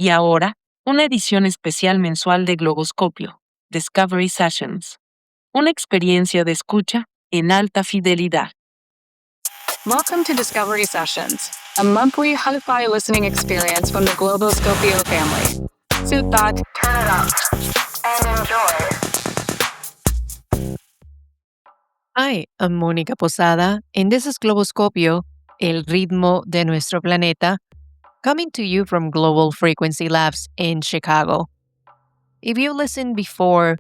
Y ahora, una edición especial mensual de Globoscopio, Discovery Sessions, una experiencia de escucha en alta fidelidad. Welcome to Discovery Sessions, a monthly hi-fi listening experience from the Globoscopio family. Sit back, turn it up, and enjoy. Hi, I'm Mónica Posada, and this is Globoscopio, El Ritmo de Nuestro Planeta, coming to you from Global Frequency Labs in Chicago. If you listened before,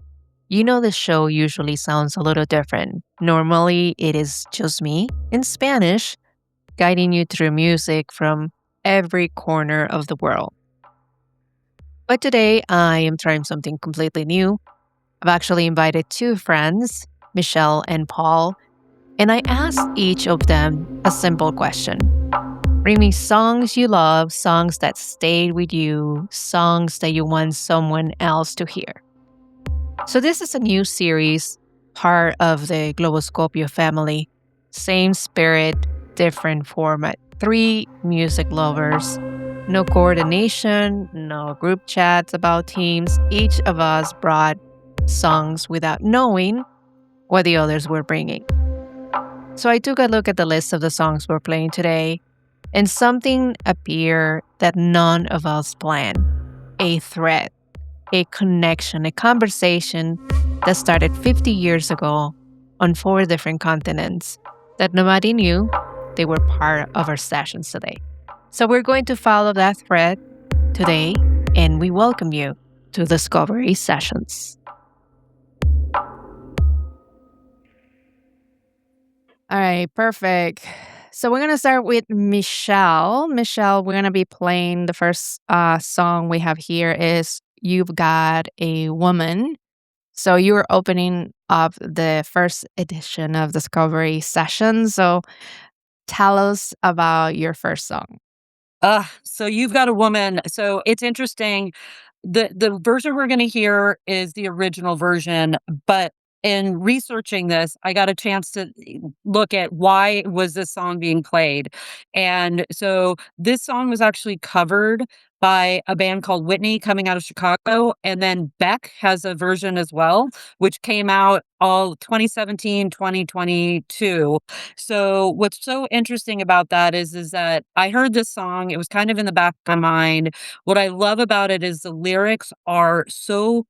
you know the show usually sounds a little different. Normally, it is just me in Spanish, guiding you through music from every corner of the world. But today, I am trying something completely new. I've actually invited two friends, Michelle and Paul, and I asked each of them a simple question. Bring me songs you love, songs that stayed with you, songs that you want someone else to hear. So this is a new series, part of the Globoscopio family. Same spirit, different format. 3 music lovers. No coordination, no group chats about teams. Each of us brought songs without knowing what the others were bringing. So I took a look at the list of the songs we're playing today, and something appeared that none of us planned. A thread, a connection, a conversation that started 50 years ago on 4 different continents that nobody knew they were part of our sessions today. So we're going to follow that thread today, and we welcome you to Discovery Sessions. All right, perfect. So we're going to start with Michelle. Michelle, we're going to be playing the first song we have here is You've Got a Woman. So you were opening up the first edition of Discovery Sessions. So tell us about your first song. So You've Got a Woman. So it's interesting. The version we're going to hear is the original version, but in researching this, I got a chance to look at why was this song being played. And so this song was actually covered by a band called Whitney coming out of Chicago. And then Beck has a version as well, which came out all 2017, 2022. So what's so interesting about that is that I heard this song. It was kind of in the back of my mind. What I love about it is the lyrics are so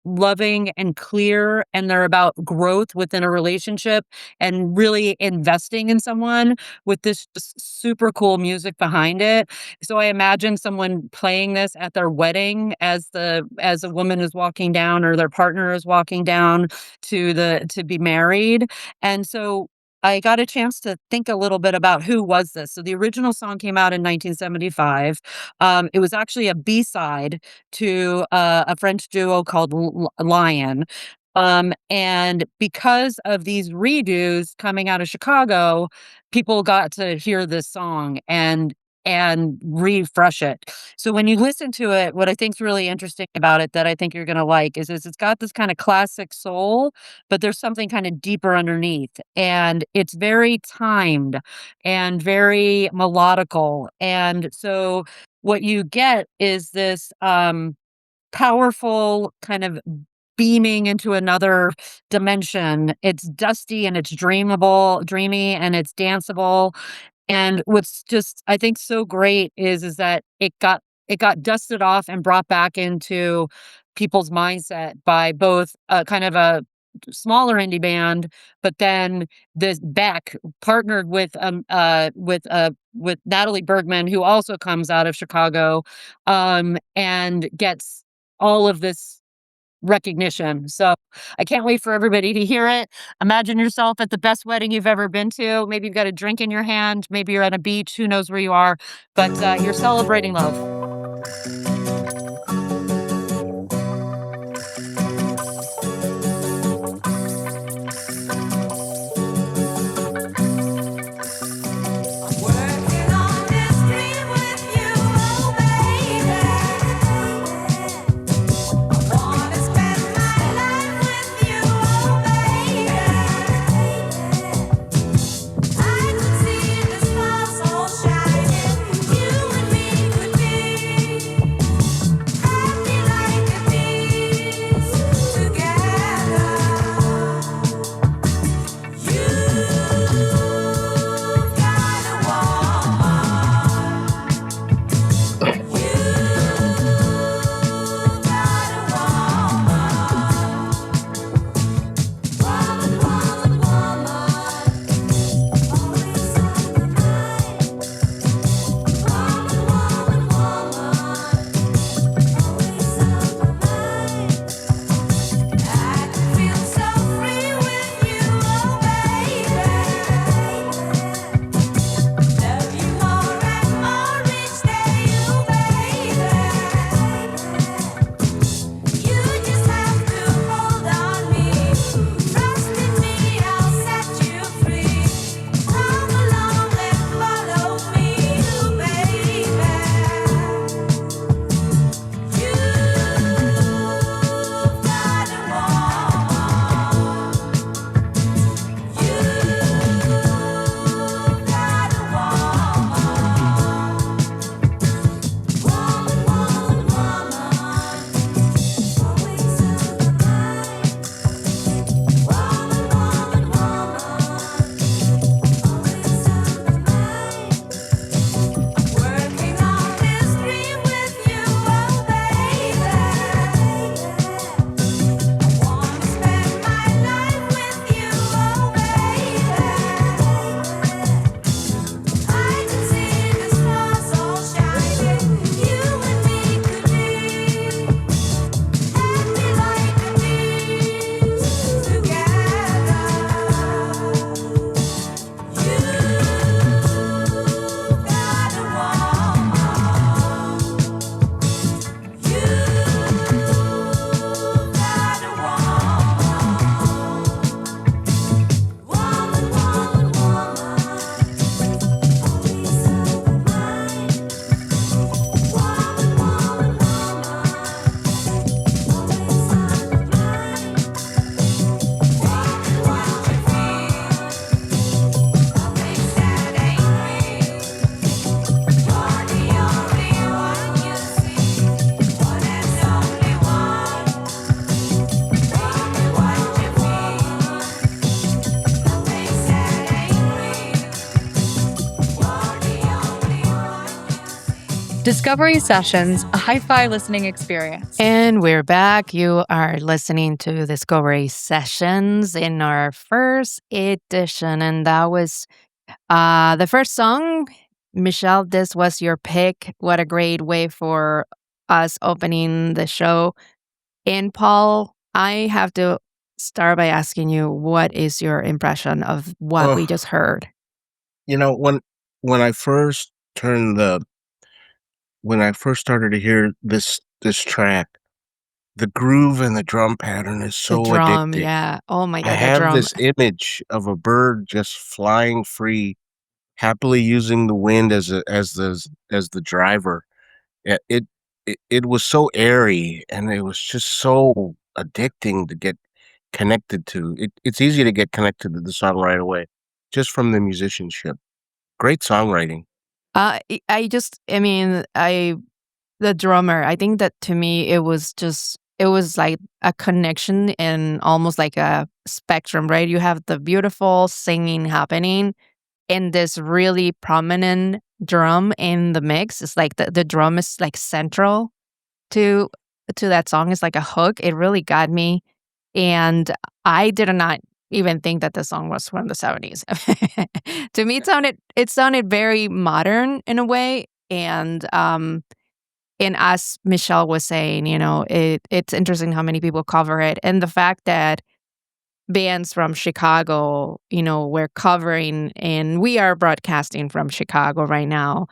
loving and clear, and they're about growth within a relationship and really investing in someone with this just super cool music behind it. So I imagine someone playing this at their wedding as a woman is walking down or their partner is walking down to be married. And so I got a chance to think a little bit about who was this. So the original song came out in 1975. It was actually a B-side to a French duo called Lion. And because of these redos coming out of Chicago, people got to hear this song and refresh it. So when you listen to it, what I think is really interesting about it that I think you're going to like is it's got this kind of classic soul, but there's something kind of deeper underneath, and it's very timed and very melodical. And so what you get is this powerful kind of beaming into another dimension. It's dusty and it's dreamy and it's danceable. And what's just I think so great is that it got dusted off and brought back into people's mindset by both kind of a smaller indie band, but then this Beck partnered with Natalie Bergman, who also comes out of Chicago, and gets all of this recognition. So I can't wait for everybody to hear it. Imagine yourself at the best wedding you've ever been to. Maybe you've got a drink in your hand. Maybe you're at a beach. Who knows where you are? But you're celebrating love. Working on this dream with you, oh baby. I wanna spend my life with you, oh baby. I could see the stars all shining. You and me could be Discovery Sessions, a hi-fi listening experience. And we're back. You are listening to Discovery Sessions in our first edition. And that was the first song. Michelle, this was your pick. What a great way for us opening the show. And Paul, I have to start by asking you, what is your impression of what we Oh, just heard? you know, when I first turned the when I first started to hear this track, the groove and the drum pattern is The so drum, addicting. yeah. Oh my I God, the have drum. this image of a bird just flying free, happily using the wind as the driver. It was so airy and it was just so addicting to get connected to. It's easy to get connected to the song right away, just from the musicianship. Great songwriting. I mean, the drummer, I think that to me, it was like a connection and almost like a spectrum, right? You have the beautiful singing happening and this really prominent drum in the mix. It's like the drum is like central to that song. It's like a hook. It really got me. And I did not even think that the song was from the 70s. To me, it sounded very modern in a way. And as Michelle was saying, it's interesting how many people cover it. And the fact that bands from Chicago, we're covering, and we are broadcasting from Chicago right now.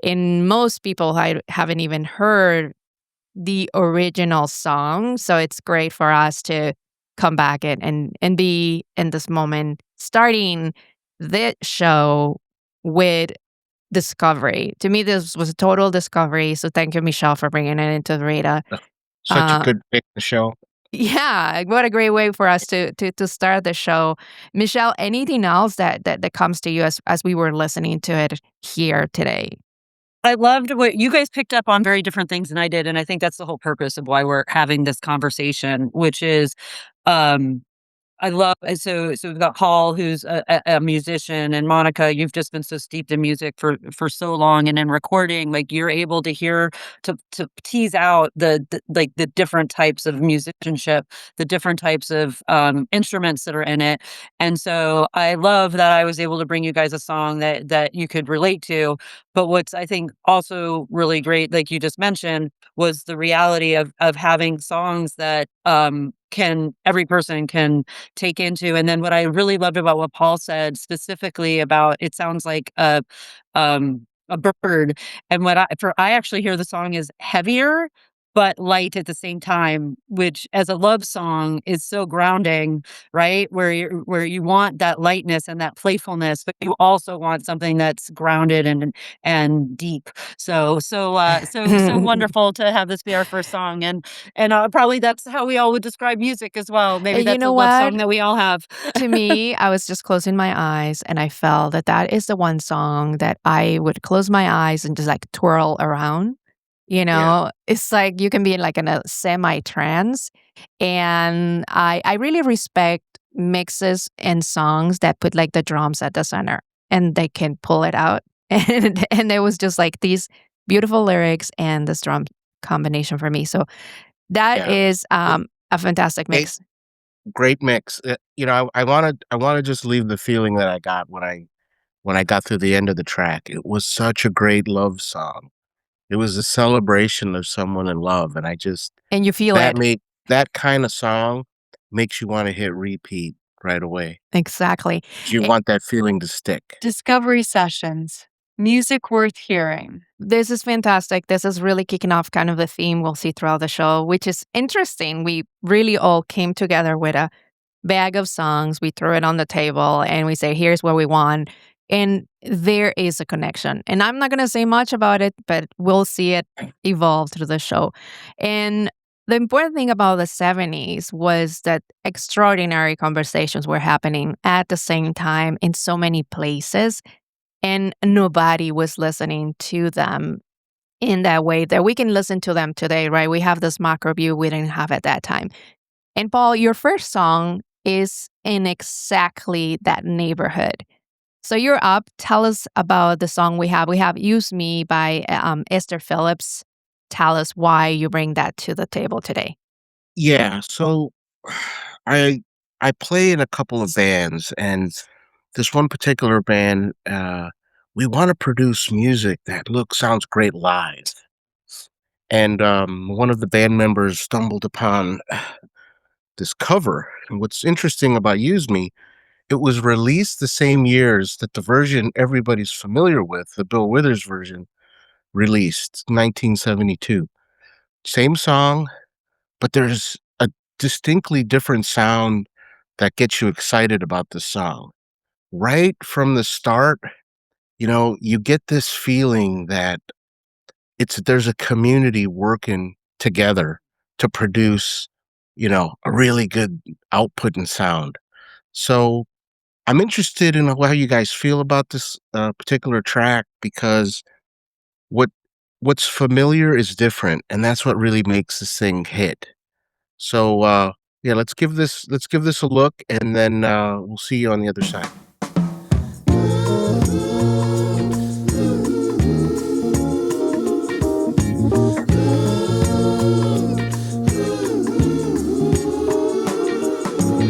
And most people haven't even heard the original song. So it's great for us to come back and be in this moment, starting this show with discovery. To me, this was a total discovery. So thank you, Michelle, for bringing it into the radar. Such a Uh, good pick, Michelle. yeah, what a great way for us to start the show. Michelle, anything else that comes to you as we were listening to it here today? I loved what you guys picked up on very different things than I did, and I think that's the whole purpose of why we're having this conversation, which is, um, I love so we've got Paul, who's a musician, and Monica, you've just been so steeped in music for so long, and in recording, like you're able to hear to tease out like the different types of musicianship, the different types of instruments that are in it, and so I love that I was able to bring you guys a song that you could relate to. But what's I think also really great, like you just mentioned, was the reality of having songs that can every person can take into. And then what I really loved about what Paul said specifically about it sounds like a bird. And I actually hear the song is heavier but light at the same time, which as a love song is so grounding, right? Where you want that lightness and that playfulness, but you also want something that's grounded and deep. So wonderful to have this be our first song, and probably that's how we all would describe music as well. Maybe You that's a know love what? song that we all have. To me, I was just closing my eyes and I felt that is the one song that I would close my eyes and just like twirl around. Yeah. It's like you can be like in a semi trance. And I really respect mixes and songs that put like the drums at the center and they can pull it out. And there was just like these beautiful lyrics and this drum combination for me. So that Yeah. is It a fantastic great mix. great mix. I wanna just leave the feeling that I got when I got through the end of the track. It was such a great love song. It was a celebration of someone in love, and I just And you feel that it. made that kinda song makes you wanna hit repeat right away. Exactly. You Eh, want that feeling to stick. Discovery Sessions, music worth hearing. This is fantastic. This is really kicking off kind of the theme we'll see throughout the show, which is interesting. We really all came together with a bag of songs. We threw it on the table and we say, here's what we want. And there is a connection. And I'm not going to say much about it, but we'll see it evolve through the show. And the important thing about the 70s was that extraordinary conversations were happening at the same time in so many places, and nobody was listening to them in that way that we can listen to them today, right? We have this macro view we didn't have at that time. And Paul, your first song is in exactly that neighborhood. So you're up. Tell us about the song we have. We have Use Me by Esther Phillips. Tell us why you bring that to the table today. Yeah, so I I play in a couple of bands, and this one particular band, we want to produce music that sounds great live. And one of the band members stumbled upon this cover. And what's interesting about Use Me, it was released the same years that the version everybody's familiar with, the Bill Withers version, released, 1972. Same song, but there's a distinctly different sound that gets you excited about the song. Right from the start, you get this feeling that there's a community working together to produce, a really good output and sound. So I'm interested in how you guys feel about this particular track because what what's familiar is different, and that's what really makes this thing hit. So yeah, let's give this a look, and then we'll see you on the other side.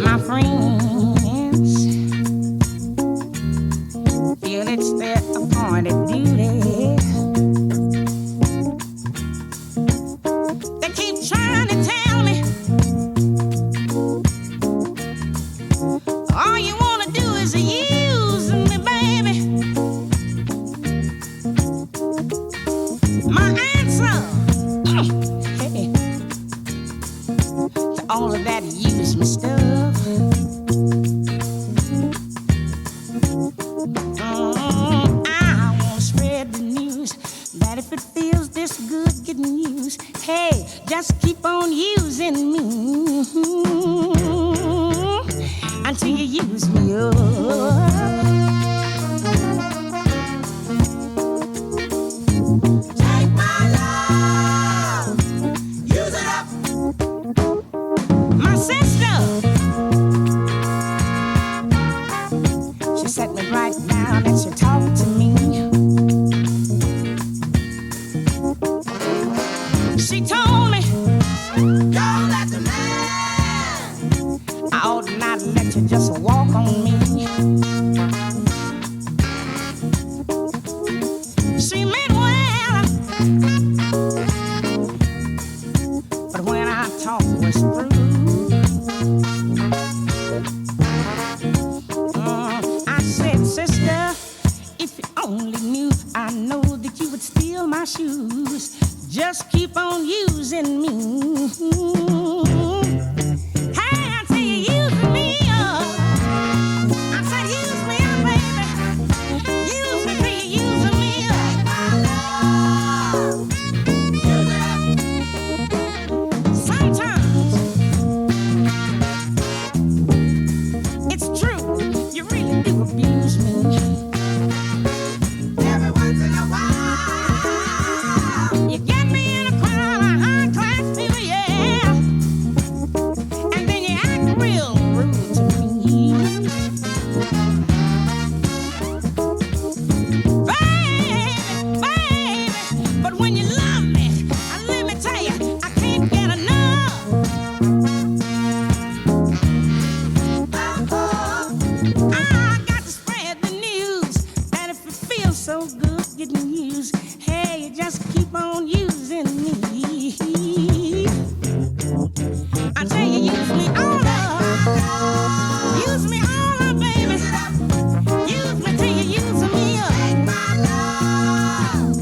My friends feel it's their appointed duty. They keep trying to tell me all you wanna do is use me, baby. My answer hey, to all of that use me stuff. I wanna spread the news that if it feels this good getting used, hey, just keep on using me until you use me up. Take my love, use it up. My sister, she set me right down and she talked to me. She told me, don't let the man, I ought not let you just walk on me. She meant well, but when our talk was through, I said, sister, if you only knew, I know that you would steal my shoes. Just keep on using me. Hey, I tell you, use me up. I said, use me up, baby. Use me till you use me up. My love, use it up. Sometimes it's true, you really do abuse me. Every once in a while, you get me in a crowd of high-class people, yeah. And then you act real rude to me. Baby, but when you love me, let me tell you, I can't get enough. I got to spread the news that if it feels so good getting used, hey, you just keep on using me. I tell you, use me all up. Use me all up, baby. Use me till you use me up. Take my love,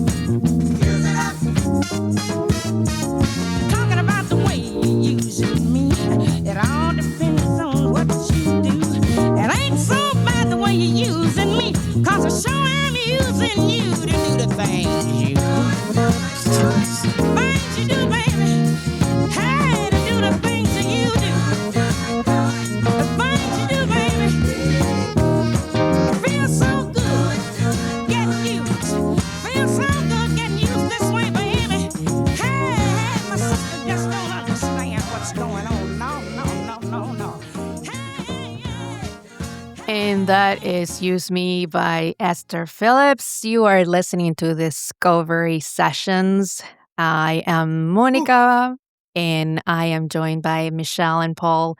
use it up. Talking about the way you using me, it all depends on what you do. It ain't so bad the way you're using me, 'cause I sure am using you to do the things you do. Things you do, baby. Hey, to do the things that you do. The things you do, baby. It feels so good getting used. Feels so good getting used this way, baby. Hey, my sister just don't understand what's going on. No, no, no, no, no. Hey, yeah. And that is Use Me by Esther Phillips. You are listening to Discovery Sessions. I am Mónica, and I am joined by Michelle and Paul.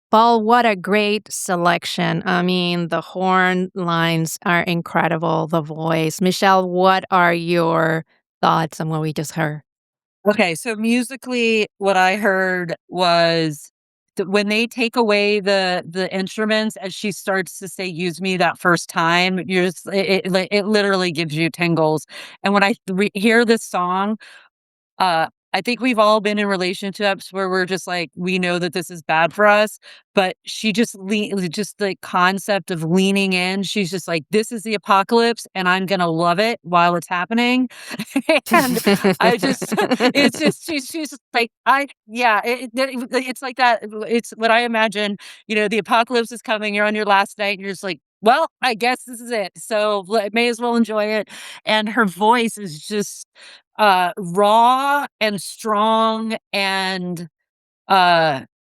Paul, what a great selection. I mean, the horn lines are incredible, the voice. Michelle, what are your thoughts on what we just heard? Okay, so musically, what I heard was when they take away the instruments and she starts to say "use me" that first time, you're just it literally gives you tingles. And when I hear this song, I think we've all been in relationships where we're just like, we know that this is bad for us, but she just the concept of leaning in. She's just like, this is the apocalypse and I'm going to love it while it's happening. And I just, it's just, she's just like, yeah, it's like that. It's what I imagine, the apocalypse is coming. You're on your last night and you're just like, well, I guess this is it. So may as well enjoy it. And her voice is just, raw and strong and,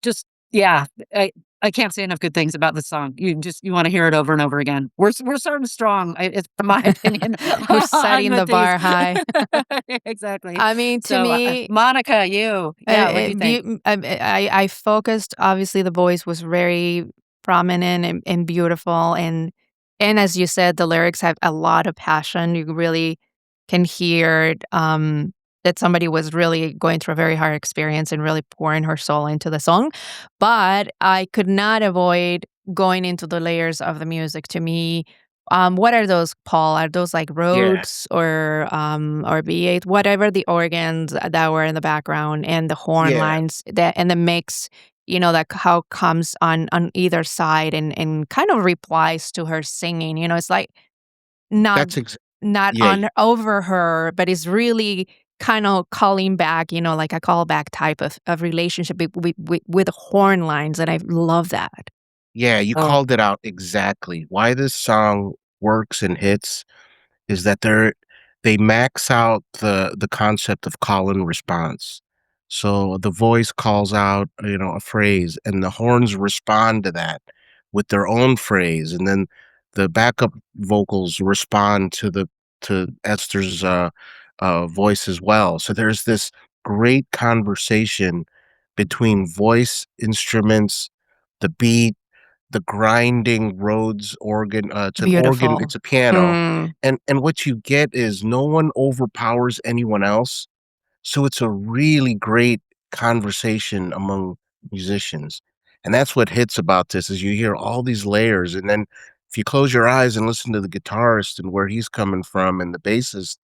just yeah, I can't say enough good things about this song. You wanna hear it over and over again. We're starting strong, it's from my opinion We're on setting the with these. bar high. Exactly. I mean, to So, me, Monica, yeah, what do you think? I focused. Obviously, the voice was very prominent and beautiful, and as you said, the lyrics have a lot of passion. You really can hear that somebody was really going through a very hard experience and really pouring her soul into the song. But I could not avoid going into the layers of the music. To me, what are those, Paul? Are those like Yeah, Rhodes or B8, whatever the organs that were in the background and the horn yeah, lines that and the mix, that how comes on either side and kind of replies to her singing. It's like not that's ex not yeah, on over her, but it's really kind of calling back, like a callback type of relationship with horn lines, and I love that. yeah, you Oh, called it out exactly. Why this song works and hits is that they max out the concept of call and response. So the voice calls out, a phrase, and the horns respond to that with their own phrase, and then the backup vocals respond to Esther's voice as well. So there's this great conversation between voice, instruments, the beat, the grinding Rhodes organ. It's an organ, Beautiful. it's a piano, Mm. and what you get is no one overpowers anyone else, so it's a really great conversation among musicians, and that's what hits about this is you hear all these layers, and then if you close your eyes and listen to the guitarist and where he's coming from and the bassist,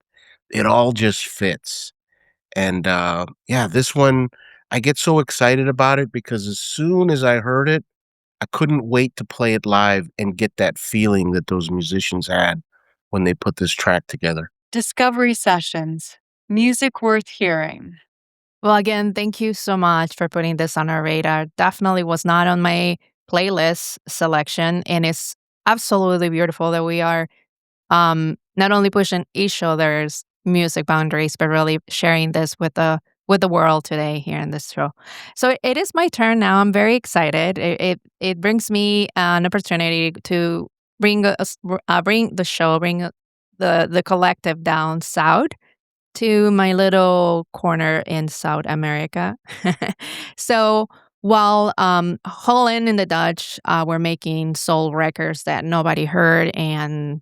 it all just fits. And, yeah, this one, I get so excited about it because as soon as I heard it, I couldn't wait to play it live and get that feeling that those musicians had when they put this track together. Discovery Sessions. Music worth hearing. Well, again, thank you so much for putting this on our radar. Definitely was not on my playlist selection, and it's absolutely beautiful that we are not only pushing each other's music boundaries, but really sharing this with the world today here in this show. So it is my turn now. I'm very excited. It brings me an opportunity to bring the show, bring the collective down south to my little corner in South America. So while Holland and the Dutch were making soul records that nobody heard, and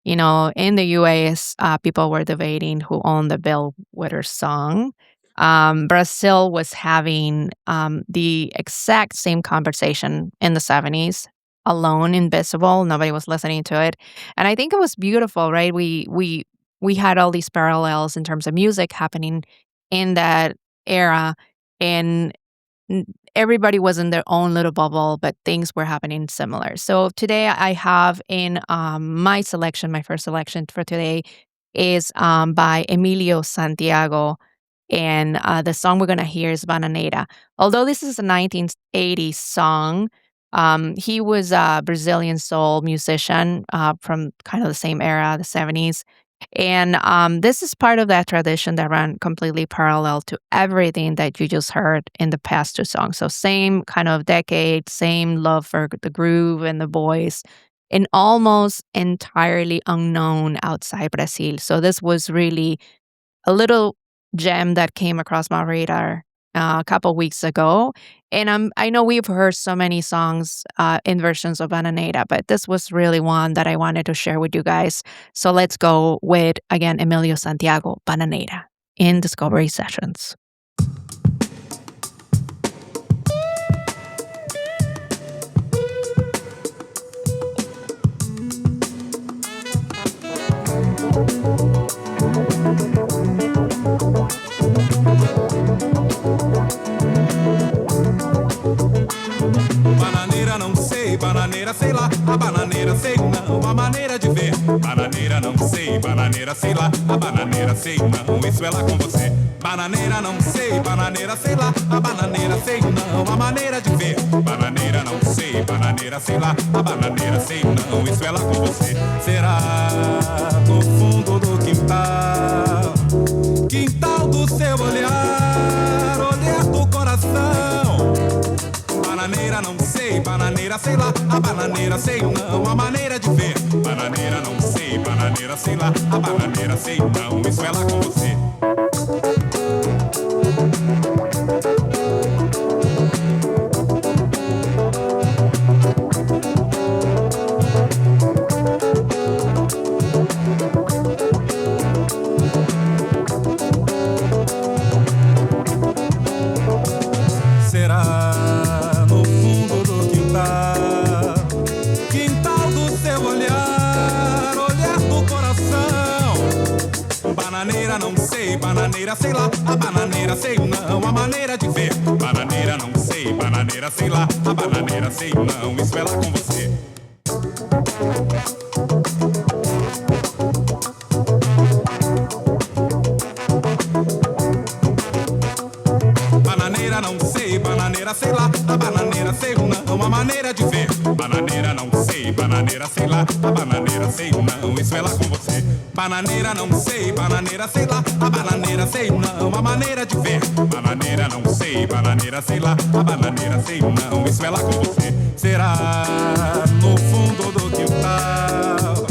in the US, people were debating who owned the Bellwether song. Brazil was having the exact same conversation in the 70s. Alone, invisible, nobody was listening to it, and I think it was beautiful, right? We had all these parallels in terms of music happening in that era, and n everybody was in their own little bubble, but things were happening similar. So today I have in, my first selection for today is, by Emilio Santiago, and, the song we're gonna hear is Bananeira. Although this is a 1980s song, he was a Brazilian soul musician, from kind of the same era, the '70s, and this is part of that tradition that ran completely parallel to everything that you just heard in the past two songs. So same kind of decade, same love for the groove and the voice. and almost entirely unknown outside Brazil. So this was really a little gem that came across my radar a couple weeks ago. And I know we've heard so many songs in versions of Bananeira, but this was really one that I wanted to share with you guys. So let's go with, again, Emilio Santiago, Bananeira, in Discovery Sessions. Bananeira não sei, bananeira sei lá, a bananeira sei não, a maneira de ver. Bananeira não sei, bananeira sei lá, a bananeira sei não, isso é lá com você. Bananeira não sei, bananeira sei lá, a bananeira sei não, a maneira de ver. Bananeira não sei, bananeira sei lá, a bananeira sei não, isso é lá com você. Será no fundo do quintal, quintal do seu olhar, olhar do coração. Bananeira não sei, bananeira sei lá, a bananeira sei não, a maneira de ver. Bananeira não sei, bananeira sei lá, a bananeira sei não, isso é lá com você. Bananeira sei lá, a bananeira sei não, a maneira de ver. Bananeira não sei, bananeira sei lá, a bananeira sei não, isso é lá com você. Bananeira não sei, bananeira sei lá, a bananeira sei não, a maneira de ver. Bananeira não sei, bananeira sei lá, a bananeira sei não, isso é lá com você. Bananeira não sei, bananeira sei lá, a bananeira sei não, a maneira de ver. Bananeira não sei, bananeira sei lá, a bananeira sei não, isso é lá com você. Será no fundo do quintal,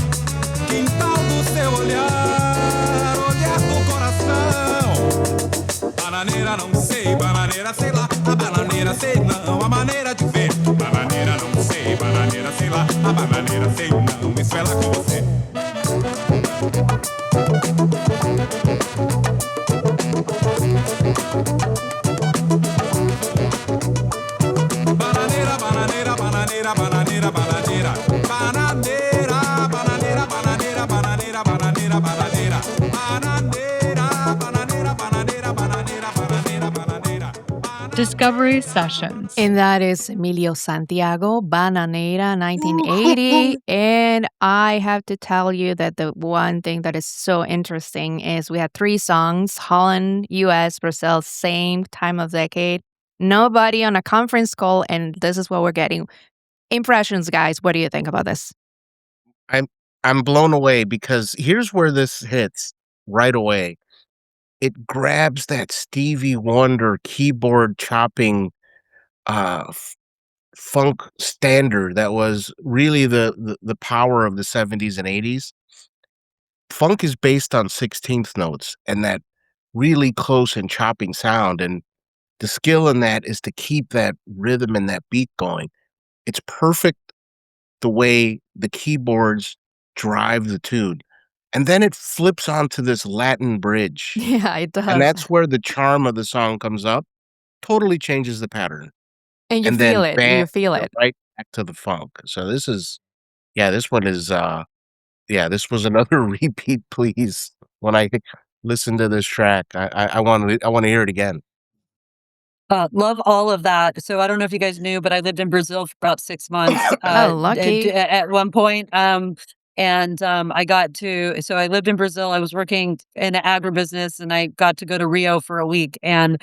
quintal do seu olhar, olhar do coração. Bananeira não sei, bananeira sei lá, a bananeira sei não, a maneira de ver. Bananeira não sei, bananeira sei lá, a bananeira sei não, isso é lá com você. Bananeira, bananeira, bananeira, bananeira, bananeira. Bananeira, bananeira, bananeira, bananeira, bananeira, bananeira. Bananeira, bananeira, bananeira, bananeira, bananeira, bananeira. Discovery Sessions. And that is Emilio Santiago, Bananeira, 1980. And I have to tell you that the one thing that is so interesting is we had 3 songs, Holland, US, Brazil, same time of decade. Nobody on a conference call, and this is what we're getting. Impressions, guys. What do you think about this? I'm blown away because here's where this hits right away. It grabs that Stevie Wonder keyboard chopping funk standard that was really the power of the 70s and 80s. Funk is based on 16th notes and that really close and chopping sound, and the skill in that is to keep that rhythm and that beat going. It's perfect the way the keyboards drive the tune. And then it flips onto this Latin bridge. Yeah, it does. And that's where the charm of the song comes up, totally changes the pattern. And you And feel then it. bam, You feel you're it. right back to the funk. So this is this one is this was another repeat, please. When I listen to this track, I wanna hear it again. Love all of that. So I don't know if you guys knew, but I lived in Brazil for about 6 months Oh, lucky. at one point. I got to, so I lived in Brazil. I was working in agribusiness and I got to go to Rio for a week. And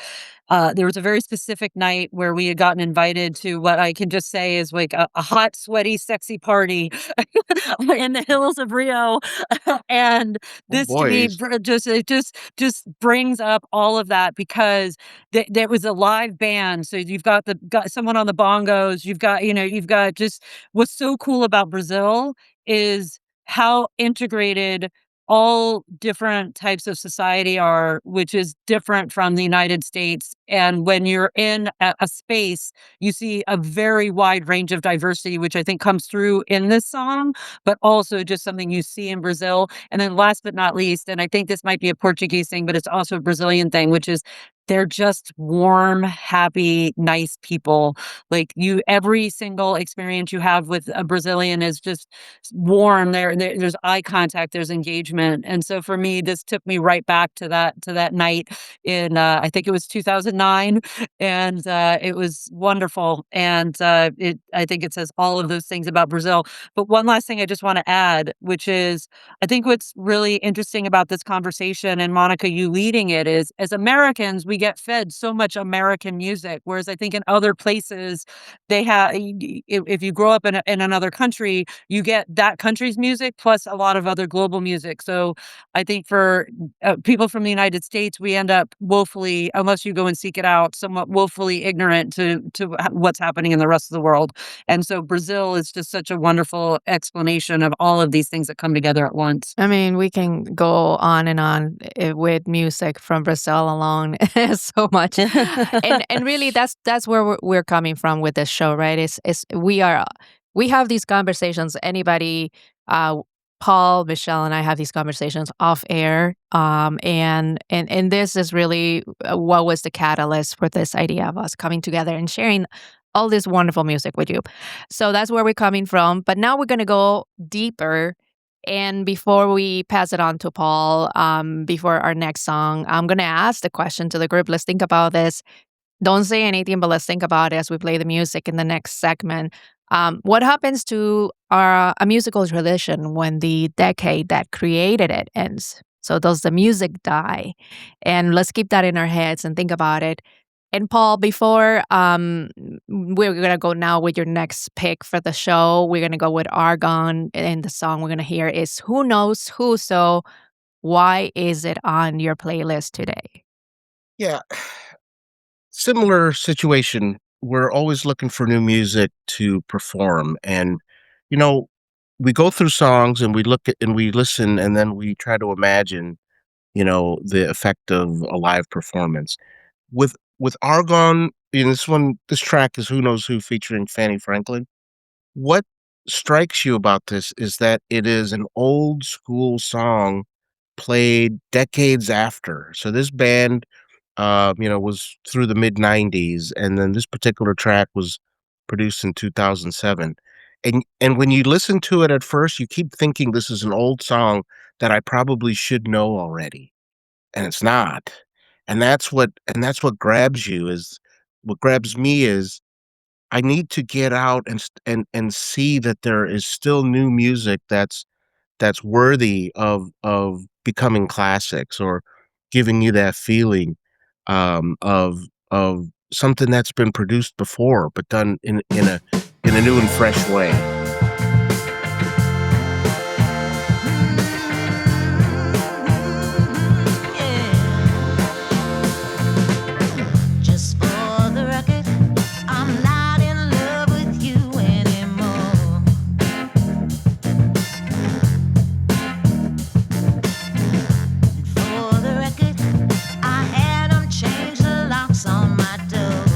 there was a very specific night where we had gotten invited to what I can just say is like a hot, sweaty, sexy party in the hills of Rio. And Oh, this to me boys. just brings up all of that because there was a live band. So you've got someone on the bongos. You've got just what's so cool about Brazil is how integrated all different types of society are, which is different from the United States. And when you're in a space, you see a very wide range of diversity, which I think comes through in this song, but also just something you see in Brazil. And then last but not least, and I think this might be a Portuguese thing, but it's also a Brazilian thing, which is they're just warm, happy, nice people. Like every single experience you have with a Brazilian is just warm. There's eye contact, there's engagement, and so for me, this took me right back to that night in I think it was 2009, and it was wonderful. And I think it says all of those things about Brazil. But one last thing I just want to add, which is I think what's really interesting about this conversation, and Monica, you leading it, is as Americans, we get fed so much American music, whereas I think in other places, they have, if you grow up in another country, you get that country's music plus a lot of other global music. So I think for people from the United States, we end up woefully, unless you go and seek it out, somewhat woefully ignorant to what's happening in the rest of the world. And so Brazil is just such a wonderful explanation of all of these things that come together at once. I mean, we can go on and on with music from Brazil alone so much, and really that's where we're coming from with this show, right? Is we have these conversations. Anybody, Paul, Michelle, and I have these conversations off air, and this is really what was the catalyst for this idea of us coming together and sharing all this wonderful music with you. So that's where we're coming from. But now we're going to go deeper. And before we pass it on to Paul, before our next song, I'm going to ask the question to the group. Let's think about this. Don't say anything, but let's think about it as we play the music in the next segment. What happens to a musical tradition when the decade that created it ends? So does the music die? And let's keep that in our heads and think about it. And Paul, before we're going to go now with your next pick for the show, we're going to go with Argon. And the song we're going to hear is Who Knows Who. So why is it on your playlist today? Yeah. Similar situation. We're always looking for new music to perform. And, you know, we go through songs and we look at and we listen and then we try to imagine, the effect of a live performance. With Argon, this track is Who Knows Who featuring Fanny Franklin. What strikes you about this is that it is an old school song played decades after. So this band, was through the mid '90s, and then this particular track was produced in 2007. And when you listen to it at first, you keep thinking this is an old song that I probably should know already, and it's not. And that's what grabs you is what grabs me is I need to get out and see that there is still new music that's worthy of becoming classics or giving you that feeling of something that's been produced before but done in a new and fresh way. Just for the record, I'm not in love with you anymore. For the record, I had them change the locks on my door.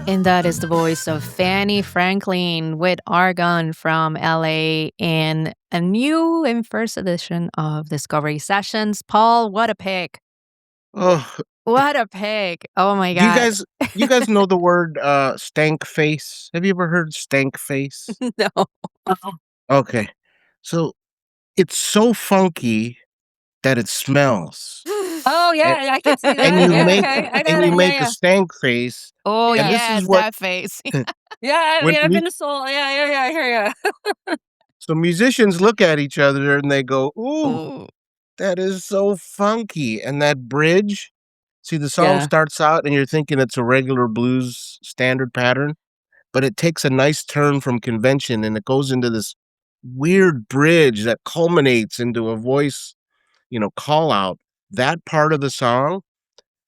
And that is the voice of Fanny Franklin with Argon from LA in a new and first edition of Discovery Sessions. Paul, what a pick. Oh, What a pick. Oh my do God. you guys know the word stank face? Have you ever heard stank face? No. Okay. So it's so funky that it smells. Oh, And, yeah, I can see and that. you Yeah, make okay, I and got you it. Yeah, make a yeah. stank face. Oh, And Yeah. this is yes, what that face. Yeah, I when mean, I've been to Seoul. Yeah, I hear you. so musicians look at each other and they go, "Ooh, Ooh. that is so funky." And that bridge, see the song Yeah. starts out and you're thinking it's a regular blues standard pattern, but it takes a nice turn from convention and it goes into this weird bridge that culminates into a voice, call out. That part of the song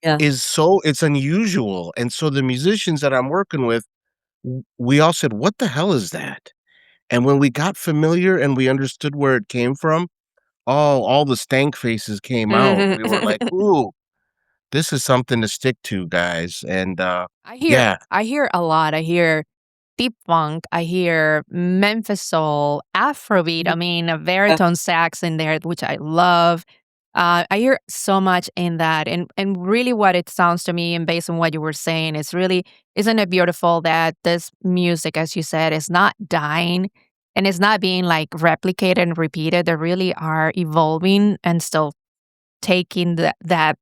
Yeah. it's unusual. And so the musicians that I'm working with, we all said, "What the hell is that?" And when we got familiar and we understood where it came from, all the stank faces came out. We were like, "Ooh, this is something to stick to, guys." And, I hear yeah, I hear a lot. I hear deep funk. I hear Memphis soul, Afrobeat. I mean, a Yeah. baritone sax in there, which I love. I hear so much in that, and really, what it sounds to me, and based on what you were saying, is really, isn't it beautiful that this music, as you said, is not dying, and it's not being like replicated and repeated. They really are evolving and still taking that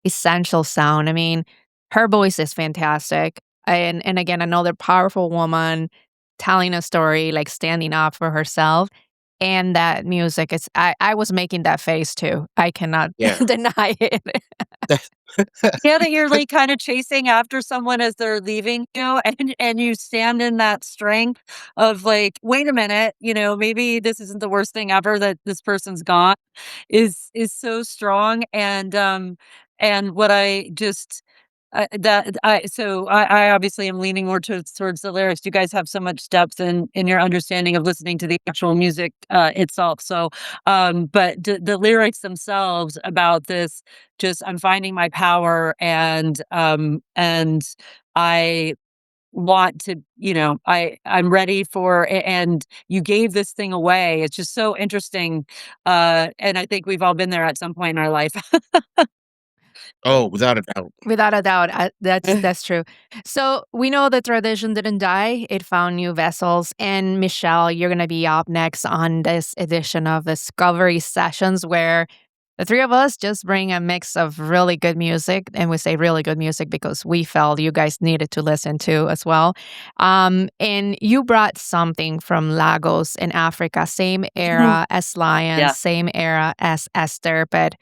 essential sound. I mean, her voice is fantastic. And again, another powerful woman telling a story, like standing up for herself. And that music is I was making that face too. I cannot yeah. deny it. Yeah, that you're like kind of chasing after someone as they're leaving you, and you stand in that strength of like, wait a minute, maybe this isn't the worst thing ever that this person's gone is so strong. And what I just that I so I obviously am leaning more towards the lyrics. You guys have so much depth in your understanding of listening to the actual music itself. So but the lyrics themselves about this, just I'm finding my power, and I want to, I'm ready for and you gave this thing away. It's just so interesting. And I think we've all been there at some point in our life. Eh, Oh, without a doubt. Without a doubt, that's true. So we know the tradition didn't die; it found new vessels. And Michelle, you're gonna be up next on this edition of Discovery Sessions, where the three of us just bring a mix of really good music, and we say really good music because we felt you guys needed to listen to as well. And you brought something from Lagos in Africa, same era as Lion, Yeah. same era as Esther, but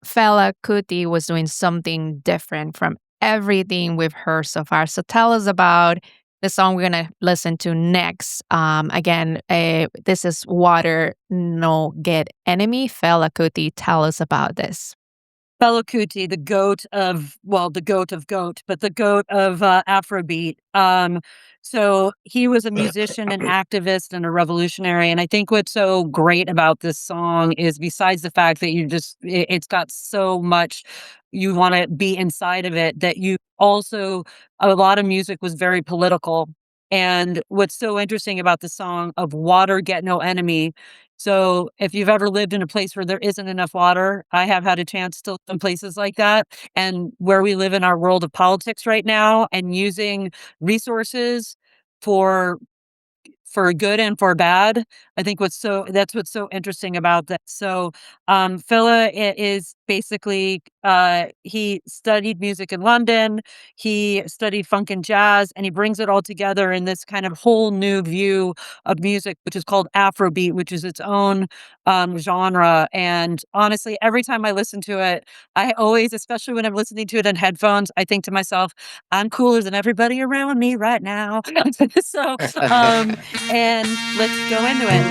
Fela Kuti was doing something different from everything we've heard so far. So tell us about the song we're going to listen to next. Again, this is Water No Get Enemy. Fela Kuti, tell us about this. Fela Kuti, the goat of, well, the goat of goat, but the goat of Afrobeat. So he was a musician, an activist, and a revolutionary. And I think what's so great about this song is, besides the fact that it's got so much, you want to be inside of it, that you also, a lot of music was very political. And what's so interesting about the song of Water Get No Enemy, so if you've ever lived in a place where there isn't enough water, I have had a chance to live in places like that. And where we live in our world of politics right now, and using resources for good and for bad. I think that's what's so interesting about that. So Phila is basically he studied music in London, he studied funk and jazz, and he brings it all together in this kind of whole new view of music, which is called Afrobeat, which is its own genre. And honestly, every time I listen to it, I always, especially when I'm listening to it in headphones, I think to myself, I'm cooler than everybody around me right now. So and let's go into it.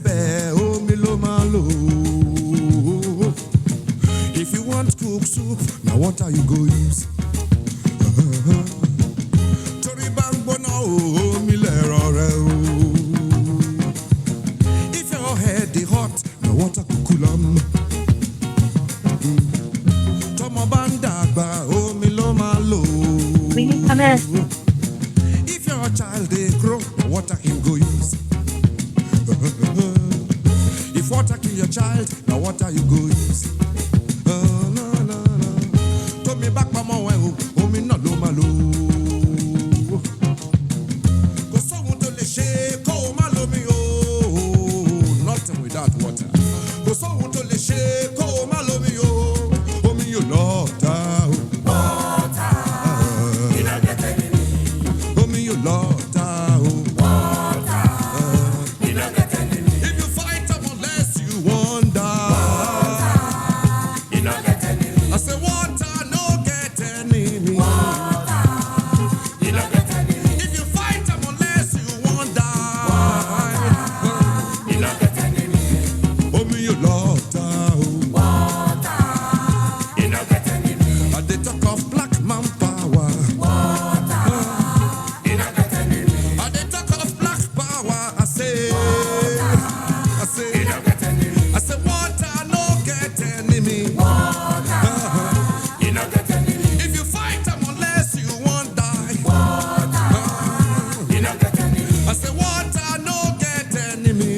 sebẹ̀ omi ló máa lò. If you want cook soup, na water you go use. Torí bá ń gbóná omi lẹ̀rọ rẹ o. If your head dey hot, na water go cool am. Tọmọ bá ń dàgbà omi ló máa lò. If your child dey grow, na water him go use. If water kill your child, na water you go use. No, no, no. Tómi bá pamọ́ ẹ o, omi náà ló máa lò. Kò sóhun tó lè ṣe kó o má lómi o. Nothing without water. Kò sóhun tó lè ṣe kó o má lómi o. Omi yóò lọ́ọ̀ta o. Omi yóò lọ́ọ̀ta o. If you fight them unless you wonder. I say water no get enemy. If you fight them unless you wonder. Omi yóò lọ́ọ̀ta o. I dey talk of black man power. I dey talk of black power. I say water no get enemy. If you fight them unless you won't die. I say water no get enemy.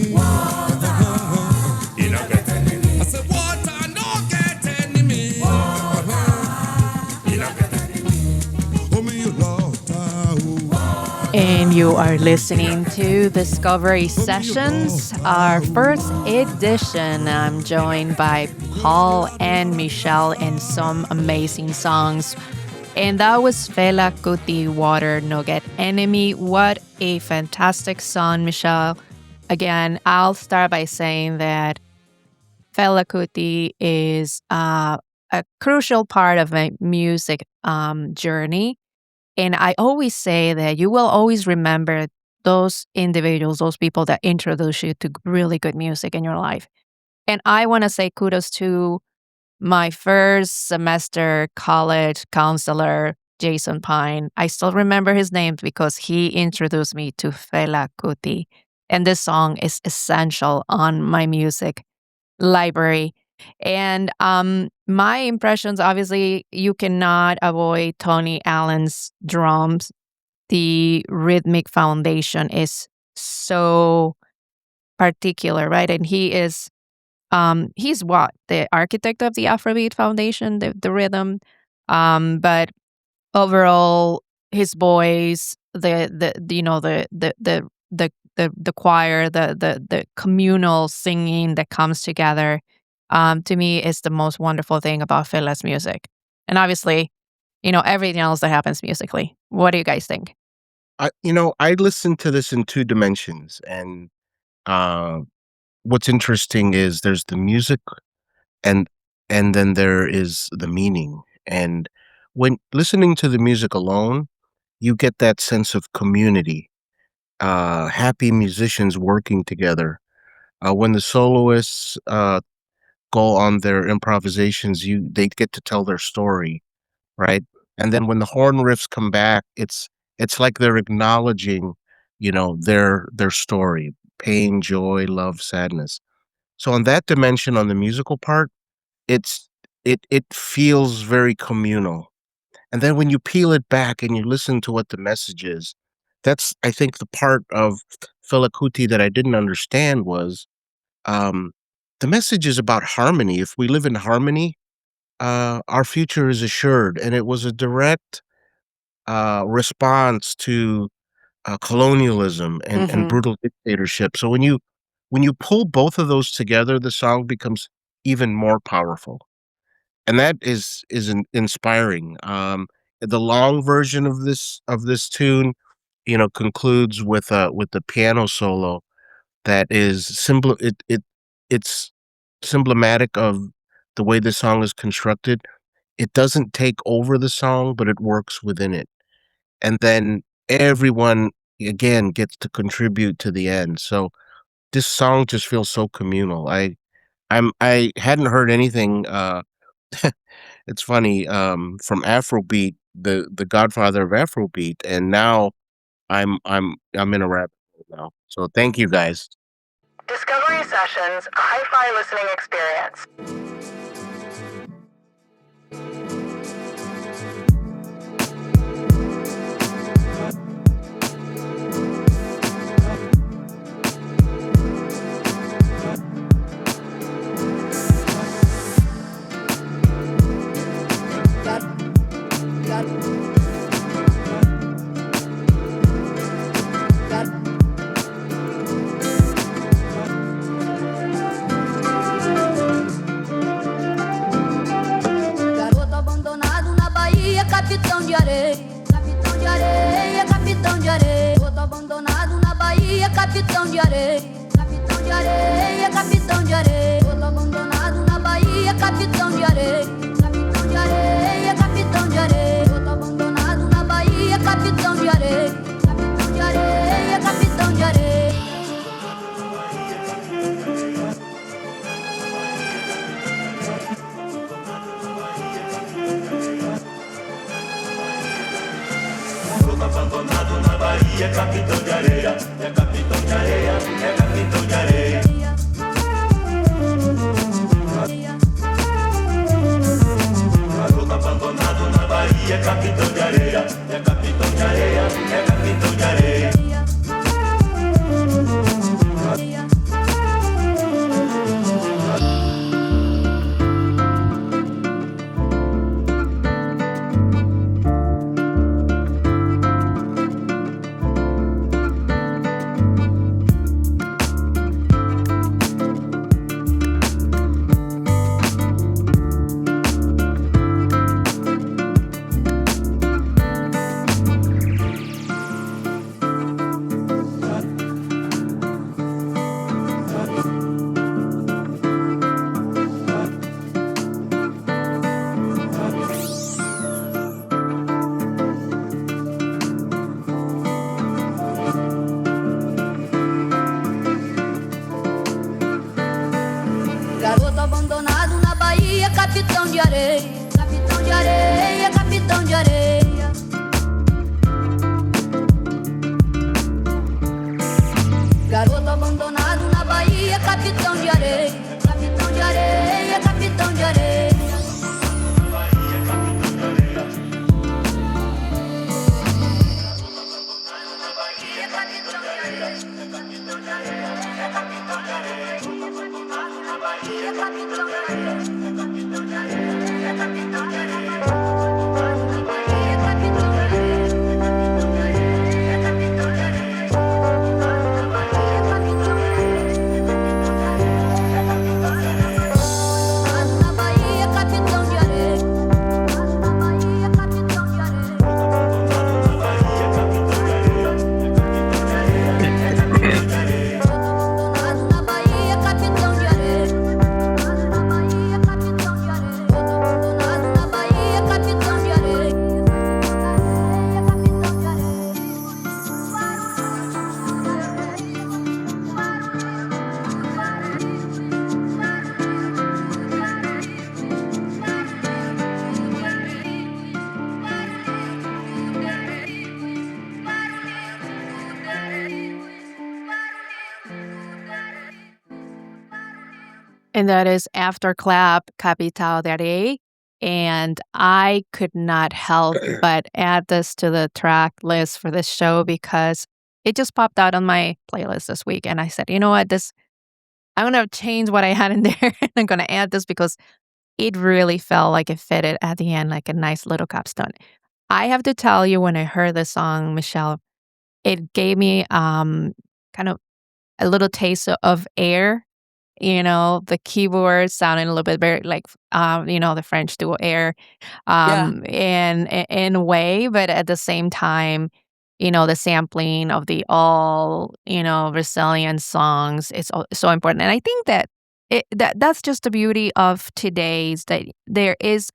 I say water no get enemy. Omi yóò lọ́ọ̀ta o. And you are listening to Discovery Sessions, our first edition. I'm joined by Paul and Michelle and some amazing songs. And that was Fela Kuti, Water No Get Enemy. What a fantastic song, Michelle. Again, I'll start by saying that Fela Kuti is a crucial part of my music journey. And I always say that you will always remember those individuals, those people that introduce you to really good music in your life. And I want to say kudos to my first semester college counselor, Jason Pine. I still remember his name because he introduced me to Fela Kuti. And this song is essential on my music library. And my impressions, obviously, you cannot avoid Tony Allen's drums. The rhythmic foundation is so particular, right? And he's what? The architect of the Afrobeat foundation, the rhythm. But overall, his voice, the choir, the communal singing that comes together, to me is the most wonderful thing about Fela's music. And obviously, everything else that happens musically. What do you guys think? I listened to this in two dimensions, and what's interesting is there's the music, and then there is the meaning. And when listening to the music alone, you get that sense of community, happy musicians working together. When the soloists go on their improvisations, they get to tell their story, right? And then when the horn riffs come back, it's like they're acknowledging, their story, pain, joy, love, sadness. So on that dimension, on the musical part, it feels very communal. And then when you peel it back and you listen to what the message is, that's, I think, the part of Fela Kuti that I didn't understand was the message is about harmony. If we live in harmony, our future is assured. And it was a direct response to colonialism and brutal dictatorship. So when you pull both of those together, the song becomes even more powerful. And that is inspiring. The long version of this tune, concludes with the piano solo that is it's symptomatic of the way the song is constructed. It doesn't take over the song, but it works within it. And then everyone again gets to contribute to the end. So this song just feels so communal. I hadn't heard anything, it's funny, from Afrobeat, the godfather of Afrobeat, and now I'm in a rabbit hole now. So thank you guys. Discovery Sessions, a hi-fi listening experience. Garoto abandonado na Bahia, capitão de areia, capitão de areia, capitão de areia. Garoto abandonado na Bahia, capitão de areia, capitão de areia, capitão de areia. Garoto abandonado na Bahia, capitão de areia, capitão de areia, capitão de areia. Garoto abandonado na Bahia, capitão de areia, capitão de areia, capitão de areia. Abandonado na Bahia, capitão de areia, é capitão de areia, é capitão de areia. Garoto abandonado na Bahia, capitão de areia, é capitão de areia, é capitão de areia. Garoto abandonado na Bahia, capitão de areia, capitão de areia, capitão de areia. Garoto abandonado na Bahia, capitão de areia, capitão de areia, capitão de areia. And that is After Clap, Capital de Areia. And I could not help but add this to the track list for this show because it just popped out on my playlist this week. And I said, you know what, I'm going to change what I had in there. And I'm going to add this because it really felt like it fitted at the end, like a nice little capstone. I have to tell you, when I heard this song, Michelle, it gave me kind of a little taste of Air. The keyboard sounding a little bit very like, the French duo Air, Yeah. in a way, but at the same time, the sampling of the all, Brazilian songs is so important. And I think that that's just the beauty of today's, that there is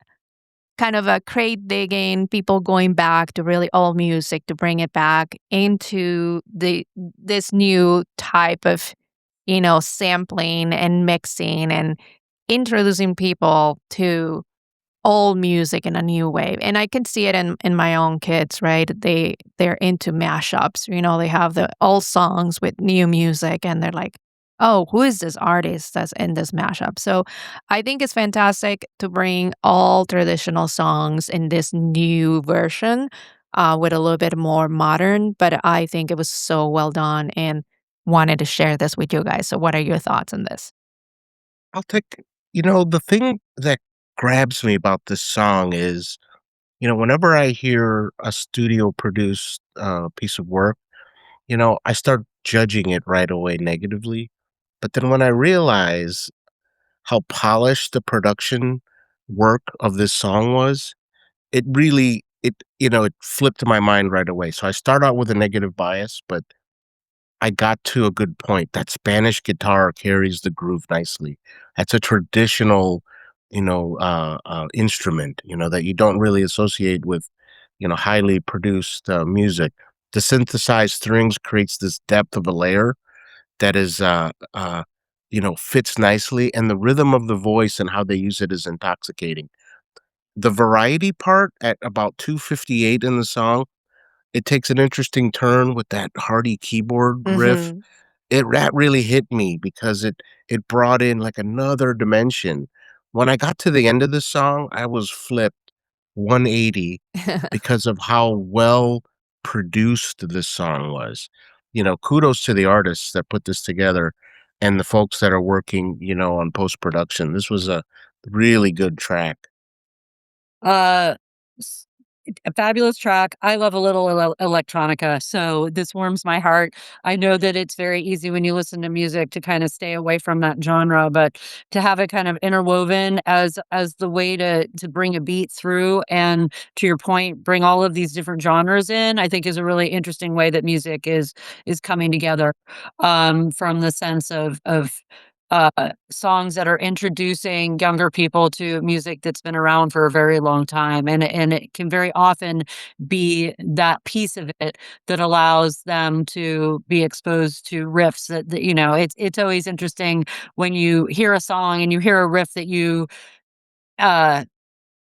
kind of a crate digging, people going back to really old music to bring it back into this new type of sampling and mixing and introducing people to old music in a new way. And I can see it in my own kids, right? They're into mashups. They have the old songs with new music and they're like, "Oh, who is this artist that's in this mashup?" So I think it's fantastic to bring all traditional songs in this new version with a little bit more modern, but I think it was so well done and wanted to share this with you guys. So what are your thoughts on this? I'll take the thing that grabs me about this song is, whenever I hear a studio produced piece of work, I start judging it right away negatively. But then when I realize how polished the production work of this song was, it really it flipped my mind right away. So I start out with a negative bias, but I got to a good point. That Spanish guitar carries the groove nicely. That's a traditional, instrument, that you don't really associate with, highly produced music. The synthesized strings creates this depth of a layer that is, fits nicely, and the rhythm of the voice and how they use it is intoxicating. The variety part at about 2:58 in the song, it takes an interesting turn with that hearty keyboard riff. Mhm. That really hit me because it brought in, like, another dimension. When I got to the end of the song, I was flipped 180 because of how well produced this song was. Kudos to the artists that put this together and the folks that are working, on post-production. This was a really good track. Uh, s A fabulous track. I love a little electronica, so this warms my heart. I know that it's very easy when you listen to music to kinda stay away from that genre, but to have it kind of interwoven as the way to bring a beat through and, to your point, bring all of these different genres in, I think is a really interesting way that music is coming together, from the sense of songs that are introducing younger people to music that's been around for a very long time, and it can very often be that piece of it that allows them to be exposed to riffs that it's always interesting when you hear a song and you hear a riff that you uh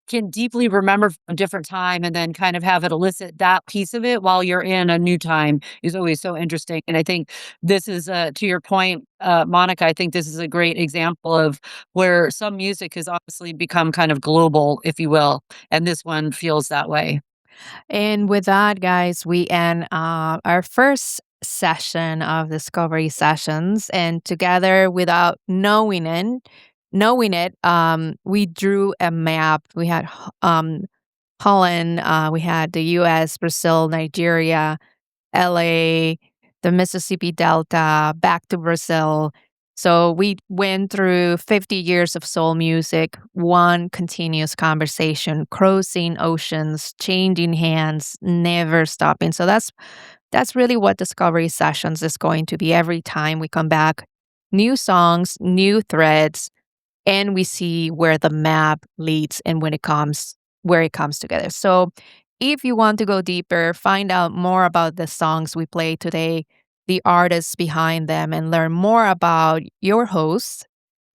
can deeply remember from a different time and then kind of have it elicit that piece of it while you're in a new time is always so interesting. And I think this is, to your point, Monica, I think this is a great example of where some music has obviously become kind of global, if you will, and this one feels that way. And with that, guys, we end our first session of Discovery Sessions. And together, without knowing it, we drew a map. We had Holland, we had the U.S., Brazil, Nigeria, LA, the Mississippi Delta, back to Brazil. So we went through 50 years of soul music, one continuous conversation, crossing oceans, changing hands, never stopping. So that's really what Discovery Sessions is going to be every time we come back. New songs, new threads, and we see where the map leads and when it comes where it comes together. So if you want to go deeper, find out more about the songs we played today, the artists behind them, and learn more about your hosts,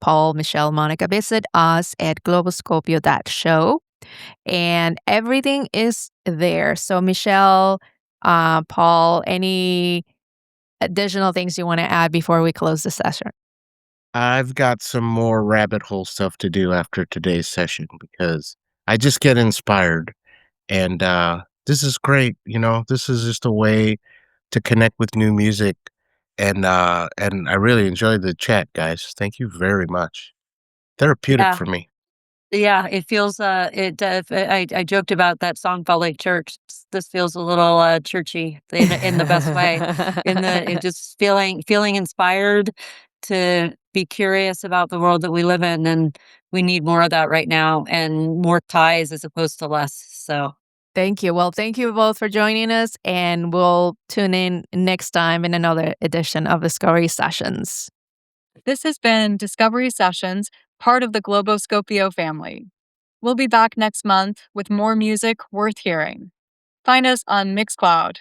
Paul, Michelle, Monica, visit us at globoscopio.show. And everything is there. So Michelle, Paul, any additional things you want to add before we close the session? I've got some more rabbit hole stuff to do after today's session because I just get inspired. And this is great. This is just a way to connect with new music. And I really enjoyed the chat, guys. Thank you very much. Therapeutic Yeah. for me. Yeah, it feels, I joked about that song felt like church. This feels a little, churchy in the best way, in just feeling inspired to be curious about the world that we live in, and we need more of that right now and more ties as opposed to less, so Thank you. Well, thank you both for joining us, and we'll tune in next time in another edition of Discovery Sessions. This has been Discovery Sessions, part of the Globoscopio family. We'll be back next month with more music worth hearing. Find us on Mixcloud,